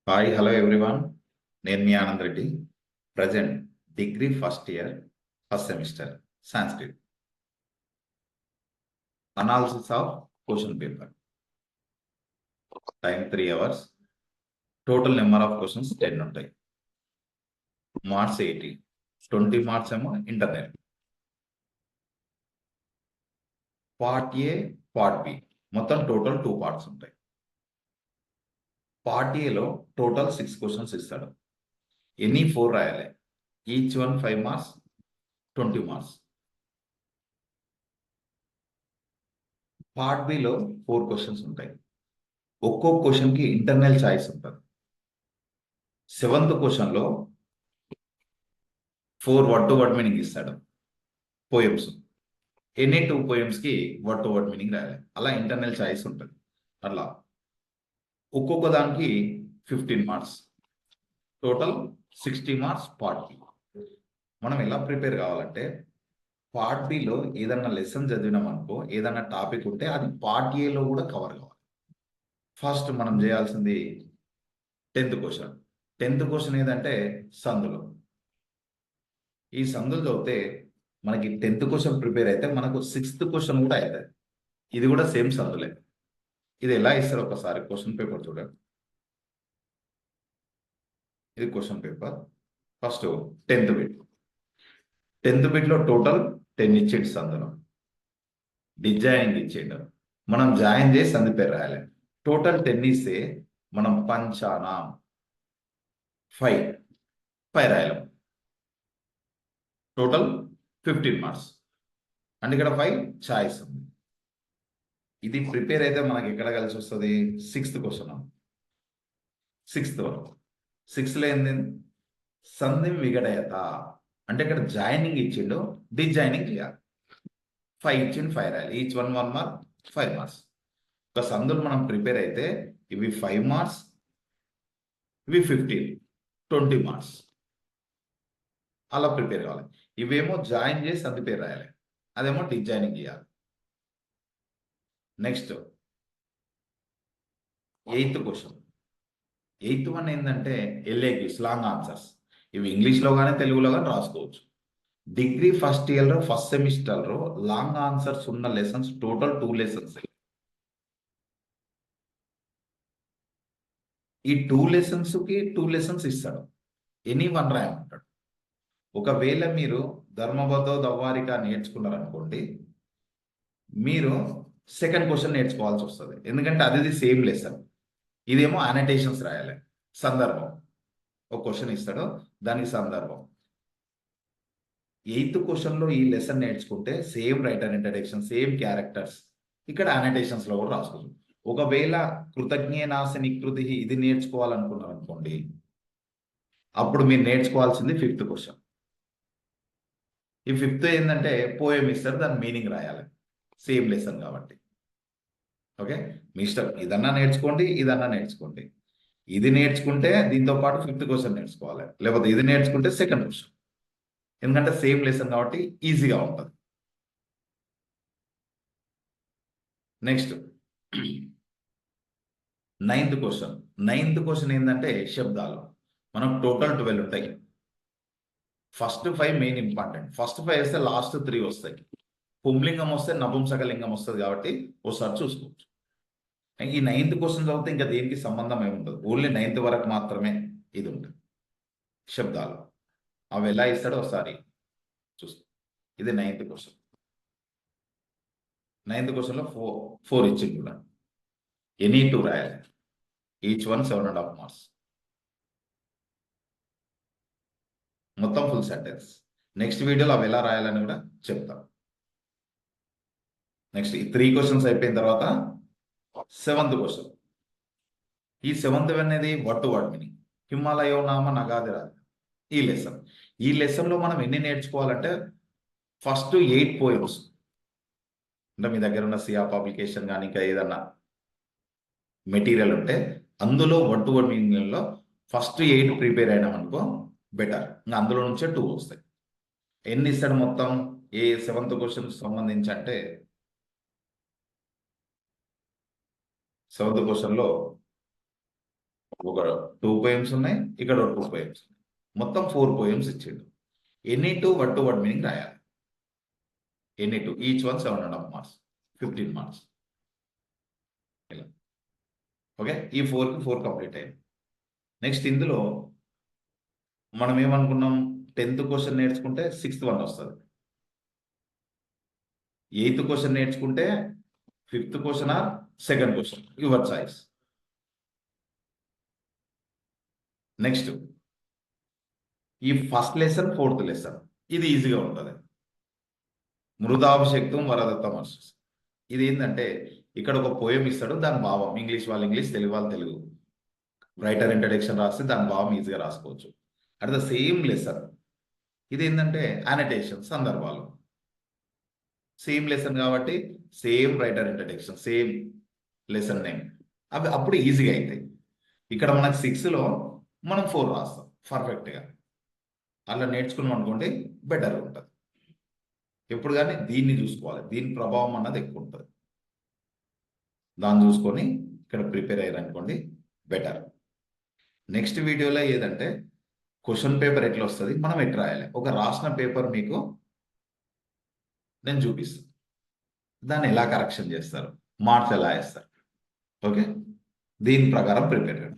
Hi hello everyone. నేను మీ Anand Reddy. Present degree first year first semester Sanskrit analysis of question paper. Time 3 hours. Total number of questions 10 ఉంటాయి. Marks 80. 20 marks ఏమో internal. Part A, part B మొత్తం total 2 parts ఉంటాయి. Part ఏలో total 6 questions ఇస్తాడు. Any 4 రాయాలి. Each one 5 marks, 20 marks. Part బిలో 4 questions ఉంటాయి. ఒక్కో క్వశ్చన్కి ఇంటర్నల్ చాయిస్ ఉంటుంది. 7th క్వశ్చన్లో 4 వర్డ్ టు వర్డ్ మీనింగ్ ఇస్తాడు. పోయమ్స్ ఎనీ 2 పోయమ్స్కి వర్డ్ టు వర్డ్ మీనింగ్ రాయాలి. అలా ఇంటర్నల్ చాయిస్ ఉంటుంది. అట్లా ఒక్కొక్క దానికి 15 marks, total 60 marks part B. మనం ఎలా ప్రిపేర్ కావాలంటే పార్ట్ బిలో ఏదన్నా లెసన్ చదివినాం అనుకో, ఏదన్నా టాపిక్ ఉంటే అది పార్ట్ ఏలో కూడా కవర్ కావాలి. ఫస్ట్ మనం చేయాల్సింది 10th క్వశ్చన్. 10th క్వశ్చన్ ఏదంటే సందులు. ఈ సందులు చదివితే మనకి 10th క్వశ్చన్ ప్రిపేర్ అయితే మనకు 6th క్వశ్చన్ కూడా అవుతుంది. ఇది కూడా సేమ్ సందులే. ఇది ఎలా ఇస్తారు ఒకసారి క్వశ్చన్ పేపర్ చూడండి. ఇది question paper. First 10th bit. 10th బిట్లో టోటల్ 10 ఇచ్చేడు సందులు. డిజైనింగ్ ఇచ్చేడు. మనం జాయిన్ చేసి సంది పేరు రాయాలి. టోటల్ 10 ఇస్తే మనం పంచానాం 5 రాయాలి. Total 15 marks. అంటే ఇక్కడ 5 చాయిస్ ఉంది. ఇది ప్రిపేర్ అయితే మనకి ఎక్కడ కలిసి వస్తుంది? 6th question. 6th వరకు. 6లో ఏంది? సంధి విగడయత. అంటే ఇక్కడ జాయినింగ్ ఇచ్చిండు, డిజైనింగ్ చేయాలి. 5 ఇచ్చిండు, 5 రాయాలి. Each one 1 mark, 5 marks. ఒక సందులు మనం ప్రిపేర్ అయితే ఇవి 5 మార్క్స్, ఇవి 15, 20 మార్క్స్. అలా ప్రిపేర్ కావాలి. ఇవేమో జాయిన్ చేసి సంధి పేరు రాయాలి, అదేమో డిజైనింగ్ చేయాలి. Next 8th question. 8th one ఏంటంటే ఎల్ఏక్యూస్, లాంగ్ ఆన్సర్స్. ఇవి ఇంగ్లీష్లో కానీ తెలుగులో కానీ రాసుకోవచ్చు. డిగ్రీ ఫస్ట్ ఇయర్లో ఫస్ట్ సెమిస్టర్లో లాంగ్ ఆన్సర్స్ ఉన్న లెసన్స్ టోటల్ 2 లెసన్స్. ఈ 2 లెసన్స్కి 2 లెసన్స్ ఇస్తాడు. ఎనీ 1 రాయమంటాడు. ఒకవేళ మీరు ధర్మబద్ధ దవ్వారిక నేర్చుకున్నారనుకోండి, మీరు సెకండ్ క్వశ్చన్ నేర్చుకోవాల్సి వస్తుంది. ఎందుకంటే అది సేమ్ లెసన్. ఇదేమో అనటేషన్స్ రాయాలి. సందర్భం ఒక క్వశ్చన్ ఇస్తాడు, దానికి సందర్భం. 8th క్వశ్చన్లో ఈ లెసన్ నేర్చుకుంటే same writer introduction, same characters ఇక్కడ అనటేషన్స్లో కూడా రాసుకోవచ్చు. ఒకవేళ కృతజ్ఞనాశని కృతి ఇది నేర్చుకోవాలనుకున్నారు అనుకోండి, అప్పుడు మీరు నేర్చుకోవాల్సింది 5th క్వశ్చన్. ఈ 5th ఏంటంటే పోయం ఇస్తారు, దాని మీనింగ్ రాయాలి. సేమ్ లెసన్ కాబట్టి. ఓకే, మీ ఇష్టం. ఇదన్నా నేర్చుకోండి, ఇదన్నా నేర్చుకోండి. ఇది నేర్చుకుంటే దీంతో పాటు 5th క్వశ్చన్ నేర్చుకోవాలి, లేకపోతే ఇది నేర్చుకుంటే సెకండ్ క్వశ్చన్. ఎందుకంటే సేమ్ లెసన్ కాబట్టి ఈజీగా ఉంటుంది. Next 9th question. 9th question ఏంటంటే శబ్దాలు. మనకు టోటల్ 12 ఉంటాయి. First 5 main important. ఫస్ట్ 5 వేస్తే లాస్ట్ 3 వస్తాయి. పుంలింగం వస్తే నపుంసకలింగం వస్తుంది కాబట్టి ఒకసారి చూసుకోవచ్చు. ఈ 9th క్వశ్చన్ చదివితే ఇంకా దేనికి సంబంధం ఏమి ఉండదు. ఓన్లీ 9th వరకు మాత్రమే ఇది ఉంటుంది. శబ్దాలు అవి ఎలా ఇస్తాడో ఒకసారి చూస్తాం. ఇది 9th క్వశ్చన్. 9th క్వశ్చన్లో 4 ఇచ్చింది కూడా. ఎనీ 2 రాయాలి. Each one 7.5 marks. మొత్తం ఫుల్ సెంటెన్స్. నెక్స్ట్ వీడియోలో అవి ఎలా రాయాలని కూడా చెప్తాం. నెక్స్ట్ ఈ 3 క్వశ్చన్స్ అయిపోయిన తర్వాత 7th క్వశ్చన్. ఈ 7th అనేది వర్డ్ టు వర్డ్ మీనింగ్. హిమాలయో నామ నగాదిరాజు. ఈ లెసన్. ఈ లెసన్లో మనం ఎన్ని నేర్చుకోవాలంటే ఫస్ట్ 8 పోయమ్స్. అంటే మీ దగ్గర ఉన్న సియా పబ్లికేషన్ కానీ ఇంకా ఏదన్నా మెటీరియల్ ఉంటే అందులో వర్డ్ టు వర్డ్ మీనింగ్లో ఫస్ట్ 8 ప్రిపేర్ అయినాం అనుకో బెటర్. ఇంకా అందులో నుంచే 2 వస్తాయి. ఎన్ని ఇస్తాడు మొత్తం ఏ 7th క్వశ్చన్ సంబంధించి అంటే 7th క్వశ్చన్లో ఒక 2 పోయమ్స్ ఉన్నాయి, ఇక్కడ 2 పోయమ్స్ ఉన్నాయి. మొత్తం 4 పోయమ్స్ ఇచ్చిండు. Any two word to word meaning రాయాలి. Any two, each one 7.5 marks, 15 marks. ఇలా ఓకే, ఈ 4కి 4 కంప్లీట్ అయ్యింది. నెక్స్ట్ ఇందులో మనం ఏమనుకున్నాం, 10th క్వశ్చన్ నేర్చుకుంటే 6th వన్ వస్తుంది, 8th క్వశ్చన్ నేర్చుకుంటే 5th question or 2nd question, your choice. Next ఈ ఫస్ట్ లెసన్ 4th లెసన్, ఇది ఈజీగా ఉంటుంది. మృదాభిషేక్తం వరదత్త మహర్షి. ఇది ఏంటంటే ఇక్కడ ఒక పోయం ఇస్తాడు, దాని భావం ఇంగ్లీష్ వాళ్ళు ఇంగ్లీష్, తెలుగు వాళ్ళు తెలుగు, రైటర్ ఇంట్రడక్షన్ రాస్తే దాని భావం ఈజీగా రాసుకోవచ్చు. అట్ ద సేమ్ లెసన్ ఇది ఏంటంటే అనటేషన్, సందర్భాలు. సేమ్ లెసన్ కాబట్టి same writer introduction, same lesson name, అవి అప్పుడు ఈజీగా అవుతాయి. ఇక్కడ మనకు 6లో మనం 4 రాస్తాం పర్ఫెక్ట్గా. అలా నేర్చుకున్నాం అనుకోండి బెటర్ ఉంటుంది. ఎప్పుడు కానీ దీన్ని చూసుకోవాలి, దీని ప్రభావం అన్నది ఎక్కువ ఉంటుంది. దాన్ని చూసుకొని ఇక్కడ ప్రిపేర్ అయ్యారనుకోండి బెటర్. నెక్స్ట్ వీడియోలో ఏదంటే క్వశ్చన్ పేపర్ ఎట్లా వస్తుంది, మనం ఎట్లా రాయాలి, ఒక రాసిన పేపర్ మీకు నేను చూపిస్తాను, దాన్ని ఎలా కరెక్షన్ చేస్తారు, మార్క్స్ ఎలా వేస్తారు. ఓకే, దీని ప్రకారం ప్రిపేర్ అయ్యండి.